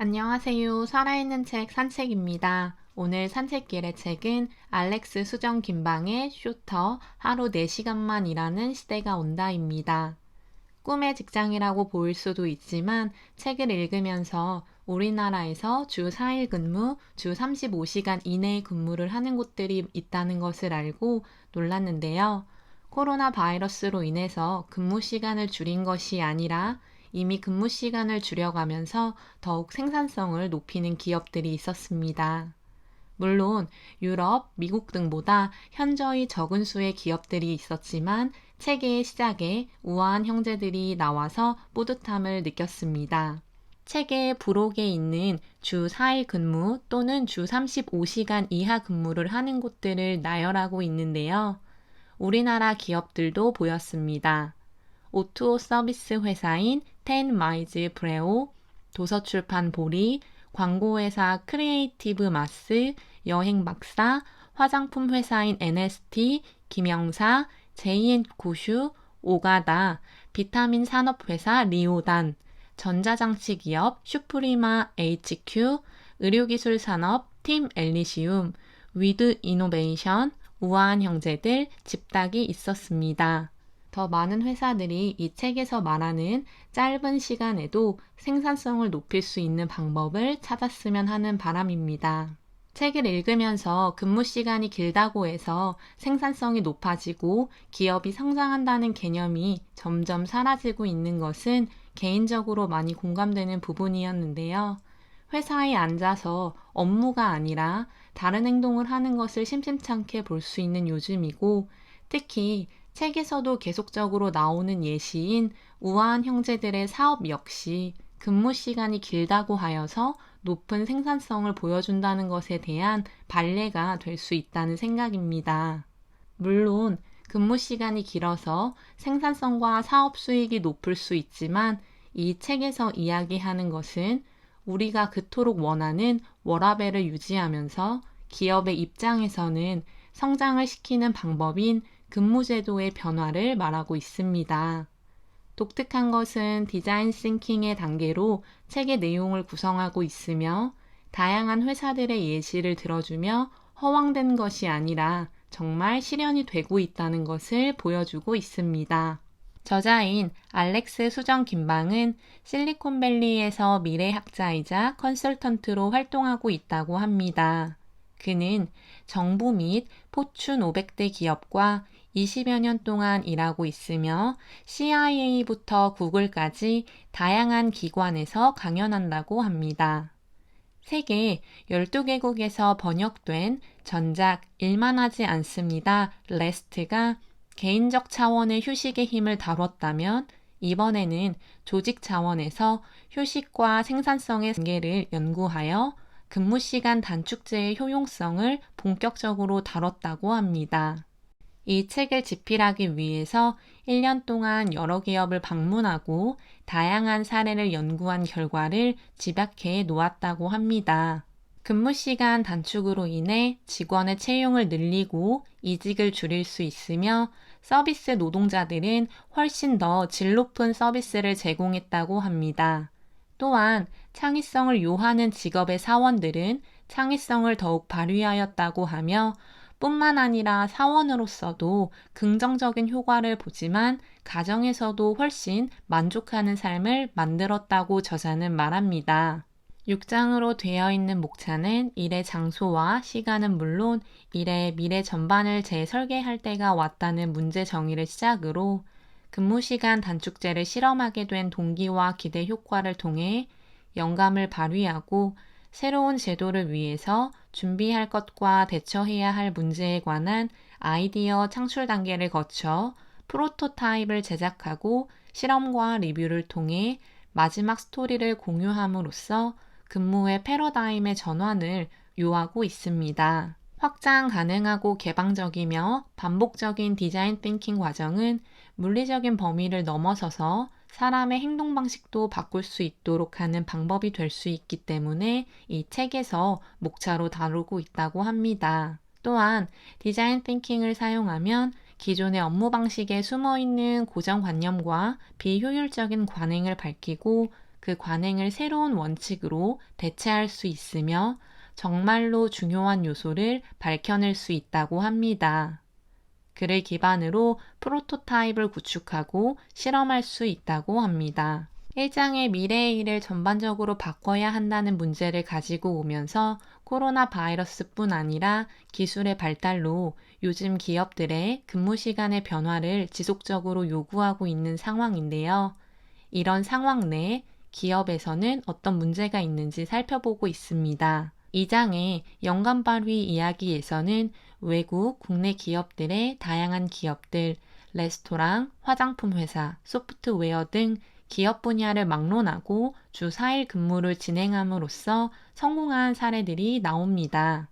안녕하세요. 살아있는 책 산책입니다. 오늘 산책길의 책은 알렉스 수정 김방의 쇼터 하루 4시간만 일하는 시대가 온다입니다. 꿈의 직장이라고 보일 수도 있지만 책을 읽으면서 우리나라에서 주 4일 근무, 주 35시간 이내의 근무를 하는 곳들이 있다는 것을 알고 놀랐는데요. 코로나 바이러스로 인해서 근무 시간을 줄인 것이 아니라 이미 근무 시간을 줄여가면서 더욱 생산성을 높이는 기업들이 있었습니다. 물론 유럽, 미국 등보다 현저히 적은 수의 기업들이 있었지만 책의 시작에 우아한 형제들이 나와서 뿌듯함을 느꼈습니다. 책의 부록에 있는 주 4일 근무 또는 주 35시간 이하 근무를 하는 곳들을 나열하고 있는데요. 우리나라 기업들도 보였습니다. 오토 서비스 회사인 텐마이즈 브레오, 도서출판 보리, 광고회사 크리에이티브 마스, 여행박사, 화장품 회사인 NST, 김영사, JN9슈, 오가다, 비타민 산업회사 리오단, 전자장치 기업 슈프리마 HQ, 의료기술 산업 팀 엘리시움, 위드 이노베이션, 우아한 형제들, 집닭이 있었습니다. 더 많은 회사들이 이 책에서 말하는 짧은 시간에도 생산성을 높일 수 있는 방법을 찾았으면 하는 바람입니다. 책을 읽으면서 근무 시간이 길다고 해서 생산성이 높아지고 기업이 성장한다는 개념이 점점 사라지고 있는 것은 개인적으로 많이 공감되는 부분이었는데요. 회사에 앉아서 업무가 아니라 다른 행동을 하는 것을 심심찮게 볼 수 있는 요즘이고, 특히 책에서도 계속적으로 나오는 예시인 우아한 형제들의 사업 역시 근무 시간이 길다고 하여서 높은 생산성을 보여준다는 것에 대한 반례가 될 수 있다는 생각입니다. 물론 근무 시간이 길어서 생산성과 사업 수익이 높을 수 있지만 이 책에서 이야기하는 것은 우리가 그토록 원하는 워라밸을 유지하면서 기업의 입장에서는 성장을 시키는 방법인 근무제도의 변화를 말하고 있습니다. 독특한 것은 디자인 싱킹의 단계로 책의 내용을 구성하고 있으며 다양한 회사들의 예시를 들어주며 허황된 것이 아니라 정말 실현이 되고 있다는 것을 보여주고 있습니다. 저자인 알렉스 수정 김방은 실리콘밸리에서 미래학자이자 컨설턴트로 활동하고 있다고 합니다. 그는 정부 및 포춘 500대 기업과 20여 년 동안 일하고 있으며 CIA부터 구글까지 다양한 기관에서 강연한다고 합니다. 세계 12개국에서 번역된 전작 일만 하지 않습니다. 레스트가 개인적 차원의 휴식의 힘을 다뤘다면 이번에는 조직 차원에서 휴식과 생산성의 관계를 연구하여 근무시간 단축제의 효용성을 본격적으로 다뤘다고 합니다. 이 책을 집필하기 위해서 1년 동안 여러 기업을 방문하고 다양한 사례를 연구한 결과를 집약해 놓았다고 합니다. 근무시간 단축으로 인해 직원의 채용을 늘리고 이직을 줄일 수 있으며 서비스 노동자들은 훨씬 더 질 높은 서비스를 제공했다고 합니다. 또한 창의성을 요하는 직업의 사원들은 창의성을 더욱 발휘하였다고 하며 뿐만 아니라 사원으로서도 긍정적인 효과를 보지만 가정에서도 훨씬 만족하는 삶을 만들었다고 저자는 말합니다. 6장으로 되어 있는 목차는 일의 장소와 시간은 물론 일의 미래 전반을 재설계할 때가 왔다는 문제 정의를 시작으로 근무시간 단축제를 실험하게 된 동기와 기대 효과를 통해 영감을 발휘하고 새로운 제도를 위해서 준비할 것과 대처해야 할 문제에 관한 아이디어 창출 단계를 거쳐 프로토타입을 제작하고 실험과 리뷰를 통해 마지막 스토리를 공유함으로써 근무의 패러다임의 전환을 요하고 있습니다. 확장 가능하고 개방적이며 반복적인 디자인 띵킹 과정은 물리적인 범위를 넘어서서 사람의 행동 방식도 바꿀 수 있도록 하는 방법이 될 수 있기 때문에 이 책에서 목차로 다루고 있다고 합니다. 또한 디자인 띵킹을 사용하면 기존의 업무 방식에 숨어있는 고정관념과 비효율적인 관행을 밝히고 그 관행을 새로운 원칙으로 대체할 수 있으며 정말로 중요한 요소를 밝혀낼 수 있다고 합니다. 그를 기반으로 프로토타입을 구축하고 실험할 수 있다고 합니다. 1장의 미래의 일을 전반적으로 바꿔야 한다는 문제를 가지고 오면서 코로나 바이러스뿐 아니라 기술의 발달로 요즘 기업들의 근무 시간의 변화를 지속적으로 요구하고 있는 상황인데요. 이런 상황 내 기업에서는 어떤 문제가 있는지 살펴보고 있습니다. 2장의 연간 발휘 이야기에서는 외국, 국내 기업들의 다양한 기업들, 레스토랑, 화장품 회사, 소프트웨어 등 기업 분야를 막론하고 주 4일 근무를 진행함으로써 성공한 사례들이 나옵니다.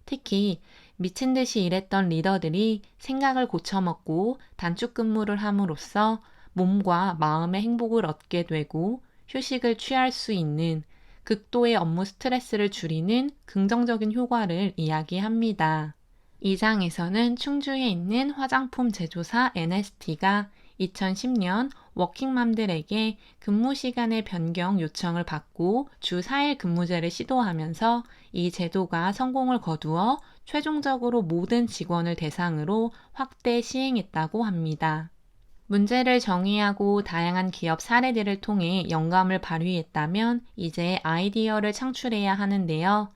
특히 미친 듯이 일했던 리더들이 생각을 고쳐먹고 단축 근무를 함으로써 몸과 마음의 행복을 얻게 되고 휴식을 취할 수 있는 극도의 업무 스트레스를 줄이는 긍정적인 효과를 이야기합니다. 이 장에서는 충주에 있는 화장품 제조사 NST가 2010년 워킹맘들에게 근무 시간의 변경 요청을 받고 주 4일 근무제를 시도하면서 이 제도가 성공을 거두어 최종적으로 모든 직원을 대상으로 확대 시행했다고 합니다. 문제를 정의하고 다양한 기업 사례들을 통해 영감을 발휘했다면 이제 아이디어를 창출해야 하는데요.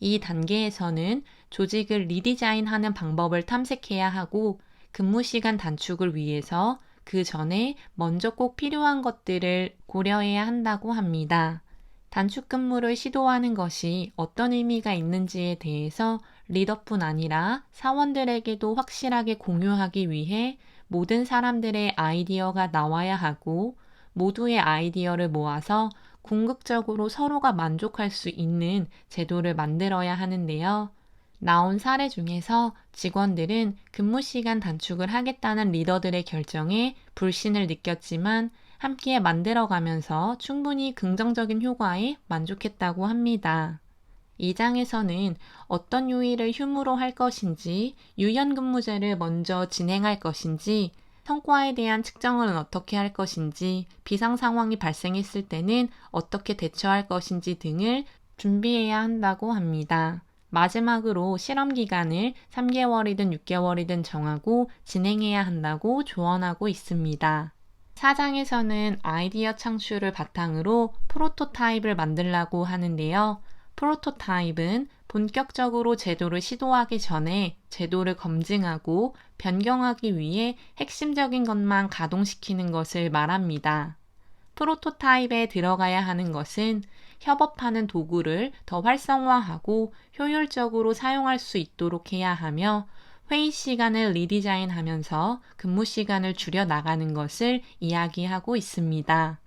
이 단계에서는 조직을 리디자인하는 방법을 탐색해야 하고 근무 시간 단축을 위해서 그 전에 먼저 꼭 필요한 것들을 고려해야 한다고 합니다. 단축 근무를 시도하는 것이 어떤 의미가 있는지에 대해서 리더뿐 아니라 사원들에게도 확실하게 공유하기 위해 모든 사람들의 아이디어가 나와야 하고 모두의 아이디어를 모아서 궁극적으로 서로가 만족할 수 있는 제도를 만들어야 하는데요. 나온 사례 중에서 직원들은 근무 시간 단축을 하겠다는 리더들의 결정에 불신을 느꼈지만 함께 만들어가면서 충분히 긍정적인 효과에 만족했다고 합니다. 2장에서는 어떤 요일을 휴무로 할 것인지, 유연근무제를 먼저 진행할 것인지, 성과에 대한 측정은 어떻게 할 것인지, 비상 상황이 발생했을 때는 어떻게 대처할 것인지 등을 준비해야 한다고 합니다. 마지막으로 실험 기간을 3개월이든 6개월이든 정하고 진행해야 한다고 조언하고 있습니다. 4장에서는 아이디어 창출을 바탕으로 프로토타입을 만들라고 하는데요. 프로토타입은 본격적으로 제도를 시도하기 전에 제도를 검증하고 변경하기 위해 핵심적인 것만 가동시키는 것을 말합니다. 프로토타입에 들어가야 하는 것은 협업하는 도구를 더 활성화하고 효율적으로 사용할 수 있도록 해야 하며 회의 시간을 리디자인하면서 근무 시간을 줄여 나가는 것을 이야기하고 있습니다.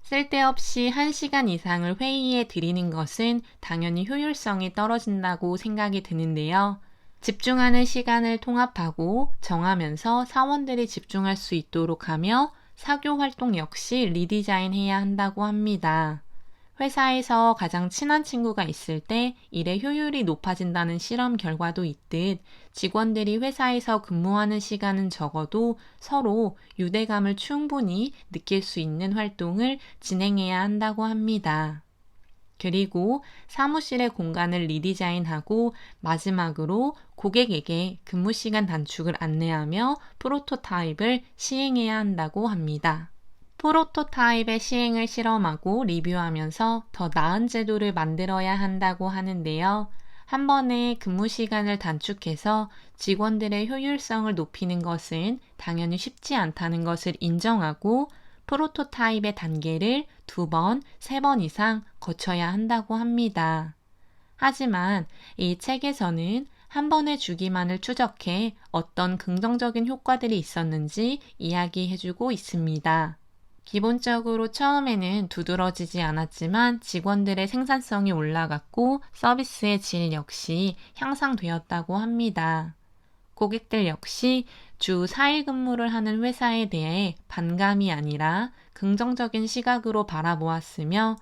쓸데없이 1시간 이상을 회의에 들이는 것은 당연히 효율성이 떨어진다고 생각이 드는데요. 집중하는 시간을 통합하고 정하면서 사원들이 집중할 수 있도록 하며 사교 활동 역시 리디자인해야 한다고 합니다. 회사에서 가장 친한 친구가 있을 때 일의 효율이 높아진다는 실험 결과도 있듯 직원들이 회사에서 근무하는 시간은 적어도 서로 유대감을 충분히 느낄 수 있는 활동을 진행해야 한다고 합니다. 그리고 사무실의 공간을 리디자인하고 마지막으로 고객에게 근무 시간 단축을 안내하며 프로토타입을 시행해야 한다고 합니다. 프로토타입의 시행을 실험하고 리뷰하면서 더 나은 제도를 만들어야 한다고 하는데요. 한 번에 근무 시간을 단축해서 직원들의 효율성을 높이는 것은 당연히 쉽지 않다는 것을 인정하고 프로토타입의 단계를 2번, 3번 이상 거쳐야 한다고 합니다. 하지만 이 책에서는 한 번의 주기만을 추적해 어떤 긍정적인 효과들이 있었는지 이야기해주고 있습니다. 기본적으로 처음에는 두드러지지 않았지만 직원들의 생산성이 올라갔고 서비스의 질 역시 향상되었다고 합니다. 고객들 역시 주 4일 근무를 하는 회사에 대해 반감이 아니라 긍정적인 시각으로 바라보았으며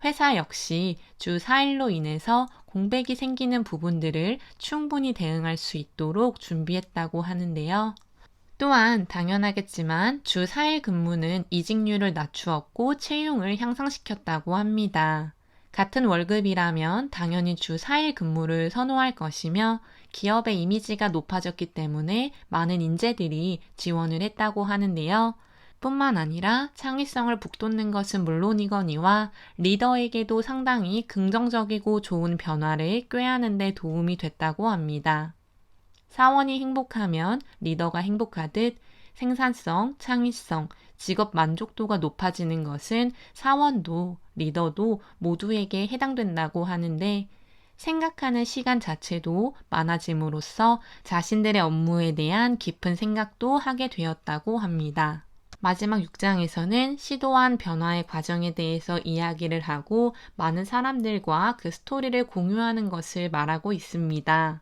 회사 역시 주 4일로 인해서 공백이 생기는 부분들을 충분히 대응할 수 있도록 준비했다고 하는데요. 또한 당연하겠지만 주 4일 근무는 이직률을 낮추었고 채용을 향상시켰다고 합니다. 같은 월급이라면 당연히 주 4일 근무를 선호할 것이며 기업의 이미지가 높아졌기 때문에 많은 인재들이 지원을 했다고 하는데요. 뿐만 아니라 창의성을 북돋는 것은 물론이거니와 리더에게도 상당히 긍정적이고 좋은 변화를 꾀하는 데 도움이 됐다고 합니다. 사원이 행복하면 리더가 행복하듯 생산성, 창의성, 직업 만족도가 높아지는 것은 사원도 리더도 모두에게 해당된다고 하는데 생각하는 시간 자체도 많아짐으로써 자신들의 업무에 대한 깊은 생각도 하게 되었다고 합니다. 마지막 6장에서는 시도한 변화의 과정에 대해서 이야기를 하고 많은 사람들과 그 스토리를 공유하는 것을 말하고 있습니다.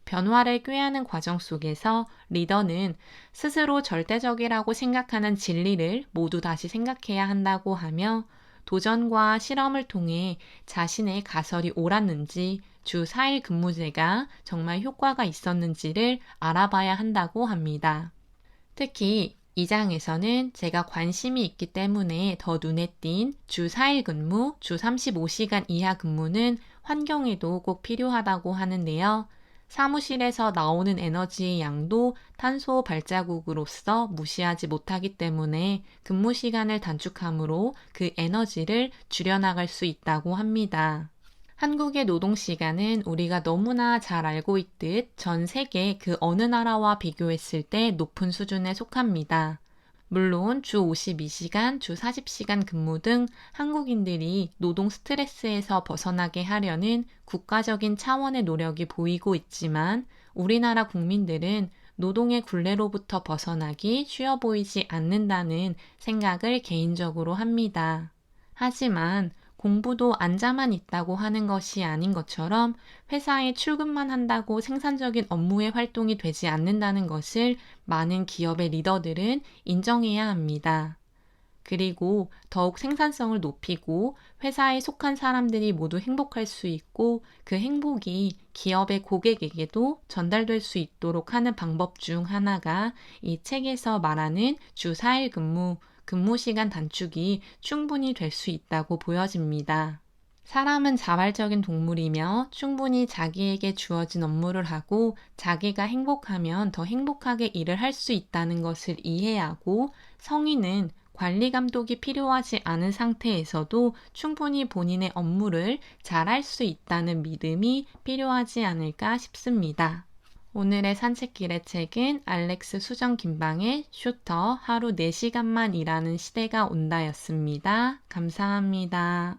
변화를 꾀하는 과정 속에서 리더는 스스로 절대적이라고 생각하는 진리를 모두 다시 생각해야 한다고 하며 도전과 실험을 통해 자신의 가설이 옳았는지 주 4일 근무제가 정말 효과가 있었는지를 알아봐야 한다고 합니다. 특히 2장에서는 제가 관심이 있기 때문에 더 눈에 띈 주 4일 근무, 주 35시간 이하 근무는 환경에도 꼭 필요하다고 하는데요. 사무실에서 나오는 에너지의 양도 탄소 발자국으로서 무시하지 못하기 때문에 근무 시간을 단축함으로 그 에너지를 줄여나갈 수 있다고 합니다. 한국의 노동시간은 우리가 너무나 잘 알고 있듯 전 세계 그 어느 나라와 비교했을 때 높은 수준에 속합니다. 물론 주 52시간, 주 40시간 근무 등 한국인들이 노동 스트레스에서 벗어나게 하려는 국가적인 차원의 노력이 보이고 있지만 우리나라 국민들은 노동의 굴레로부터 벗어나기 쉬워 보이지 않는다는 생각을 개인적으로 합니다. 하지만 공부도 앉아만 있다고 하는 것이 아닌 것처럼 회사에 출근만 한다고 생산적인 업무의 활동이 되지 않는다는 것을 많은 기업의 리더들은 인정해야 합니다. 그리고 더욱 생산성을 높이고 회사에 속한 사람들이 모두 행복할 수 있고 그 행복이 기업의 고객에게도 전달될 수 있도록 하는 방법 중 하나가 이 책에서 말하는 주 4일 근무 시간 단축이 충분히 될 수 있다고 보여집니다. 사람은 자발적인 동물이며 충분히 자기에게 주어진 업무를 하고 자기가 행복하면 더 행복하게 일을 할 수 있다는 것을 이해하고 성인은 관리 감독이 필요하지 않은 상태에서도 충분히 본인의 업무를 잘할 수 있다는 믿음이 필요하지 않을까 싶습니다. 오늘의 산책길의 책은 알렉스 수정 김방의 슈터 하루 4시간만 일하는 시대가 온다였습니다. 감사합니다.